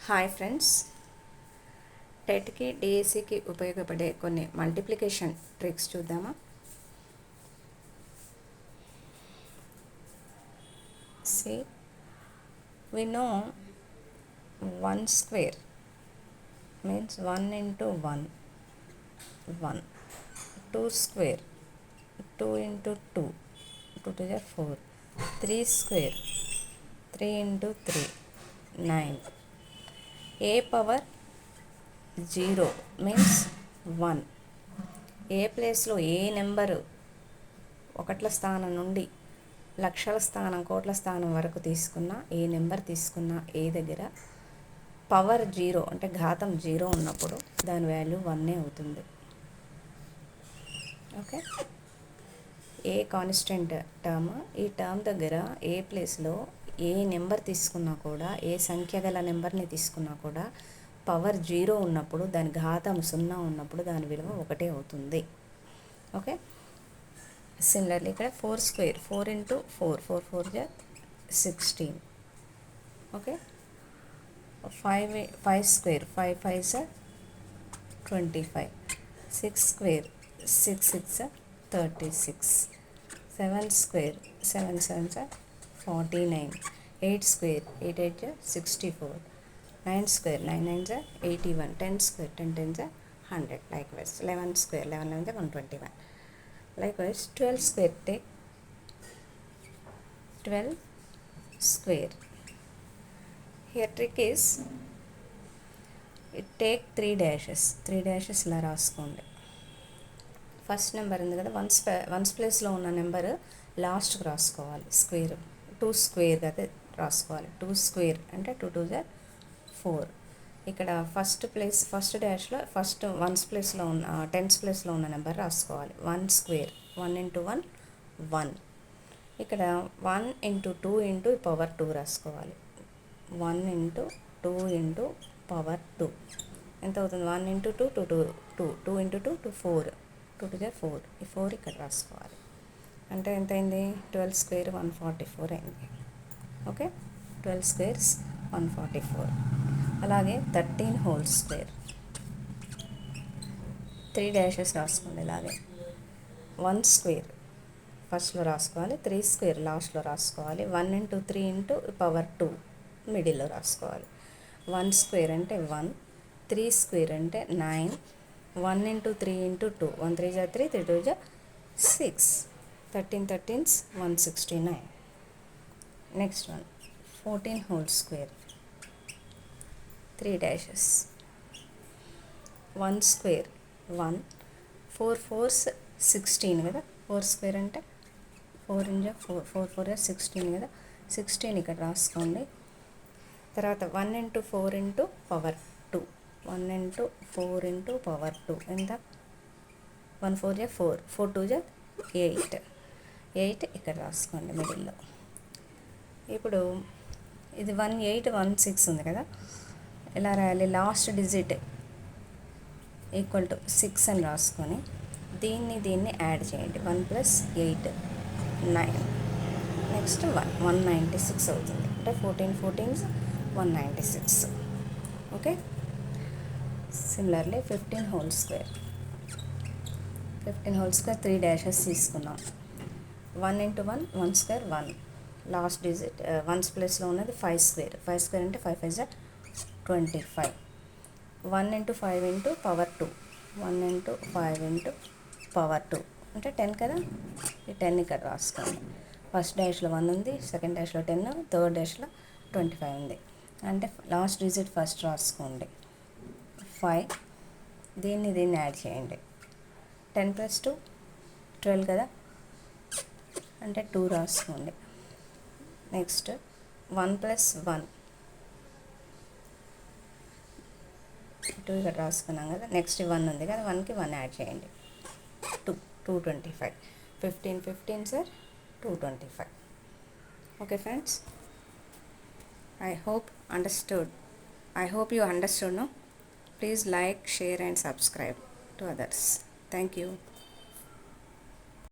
Hi friends, టెట్కి డిఎస్సికి ఉపయోగపడే కొన్ని మల్టిప్లికేషన్ ట్రిక్స్ చూద్దామా. See, we know 1 square means 1 into 1, 1. 2 square, 2 into 2, 2 to the 4. 3 square, 3 into 3, 9. A power 0 means 1. ఏ ప్లేస్లో ఏ number ఒకట్ల స్థానం నుండి లక్షల స్థానం కోట్ల స్థానం వరకు తీసుకున్నా, ఏ నెంబర్ తీసుకున్నా ఏ దగ్గర పవర్ 0 అంటే ఘాతం 0 ఉన్నప్పుడు దాని వాల్యూ 1 అవుతుంది. ఓకే, ఏ కాన్స్టెంట్ టర్మ్, ఈ టర్మ్ దగ్గర ఏ ప్లేస్లో ఏ నెంబర్ తీసుకున్నా కూడా, ఏ సంఖ్య గల నెంబర్ని తీసుకున్నా కూడా పవర్ 0 ఉన్నప్పుడు, దాని ఘాతం 0 ఉన్నప్పుడు దాని విలువ 1 అవుతుంది. ఓకే, సిమిలర్లీ ఇక్కడ 4 స్క్వేర్, 4 into 4, 4 4 జా 16. ఓకే, 5 స్క్వేర్, 5 5 జా 25. 6 స్క్వేర్, 6 6 జా 36. 7 స్క్వేర్, 7 7 జా 49. 8 స్క్వేర్, 8 8 జా 64. 9 square, 9 9 జా 81. 10 square, 10 10 జా 100. Likewise 11 square, 11 11 జా 121. Likewise 12 square, take 12 square. Here trick is, it take 3 dashes. 3 dashes ఇలా రాసుకోండి. ఫస్ట్ నెంబర్ ఉంది కదా, వన్స్ ప్లేస్లో ఉన్న నెంబర్ లాస్ట్కి రాసుకోవాలి. స్క్వేర్ 2 స్క్వేర్ అయితే రాసుకోవాలి. 2 స్క్వేర్ అంటే 2 2 జా 4. ఇక్కడ ఫస్ట్ డాష్లో ఫస్ట్ వన్స్ ప్లేస్లో ఉన్న టెన్స్ ప్లేస్లో ఉన్న నెంబర్ రాసుకోవాలి. 1 స్క్వేర్, 1 into 1 1. ఇక్కడ 1 into 2 into పవర్ 2 రాసుకోవాలి. 1 into 2 into పవర్ 2 ఎంత అవుతుంది? 1 into 2 2 2 2 into 2 2 4, 2 2 4. ఈ 4 ఇక్కడ రాసుకోవాలి. అంటే ఎంత అయింది? 12 స్క్వేర్ 144 అయింది. Okay, 12 squares 144. అలాగే 13 హోల్ స్క్వేర్, 3 డాషెస్ రాసుకోండి. ఇలాగే 1 స్క్వేర్ ఫస్ట్లో రాసుకోవాలి, 3 స్క్వేర్ లాస్ట్లో రాసుకోవాలి. 1 into 3 into పవర్ 2 మిడిల్లో రాసుకోవాలి. 1 స్క్వేర్ అంటే 1, 3 స్క్వేర్ అంటే 9. 1 into 3 into 2, 1 3 జా 3, 3 2 జా 6. 13 13s 169. Next one 14 whole square, 3 dashes. 1 square 1, 4 4s 16 కదా. 4 స్క్వేర్ అంటే 4 ఇంజా 4, 4 4 జా 16 కదా. 16 ఇక్కడ రాసుకోండి. తర్వాత 1 into 4 into power 2, 1 into 4 into power 2 ఎంత? 1 4 జా 4, 4 2 జా 8. 8 ఇక్కడ రాసుకోండి మిడిల్లో. ఇప్పుడు ఇది 1 8 1 6 ఉంది కదా, ఎలా రాయాలి? లాస్ట్ డిజిట్ ఈక్వల్ టు 6 అని రాసుకొని దీన్ని యాడ్ చేయండి. 1 + 8 9. నెక్స్ట్ 196 అవుతుంది. అంటే 14 14s 196. Okay, similarly 15 whole square, 15 whole square 3 dashes తీసుకున్నాం. 1 into 1 1 square 1. Last digit once ప్లేస్లో ఉన్నది 5 స్క్వేర్, 5 స్క్వేర్ అంటే 5 5 జా 25. 1 into 5 into power 2, 1 into 5 into power 2 అంటే 10 కదా. ఈ 10 ఇక్కడ రాసుకోండి. ఫస్ట్ డాష్లో 1 ఉంది, సెకండ్ డాష్లో 10, థర్డ్ డాష్లో 25 ఉంది. అంటే లాస్ట్ డిజిట్ ఫస్ట్ రాసుకోండి 5. దీన్ని యాడ్ చేయండి. 10 + 2 12 కదా, అంటే 2 రాసుకోండి. నెక్స్ట్ 1 + 1 2 ఇక్కడ రాసుకున్నాం కదా. నెక్స్ట్ 1 ఉంది కదా, 1కి 1 యాడ్ చేయండి. 225. 15 15 sir 225. Okay friends, I hope you understood, no? Please like, share and subscribe to others. Thank you.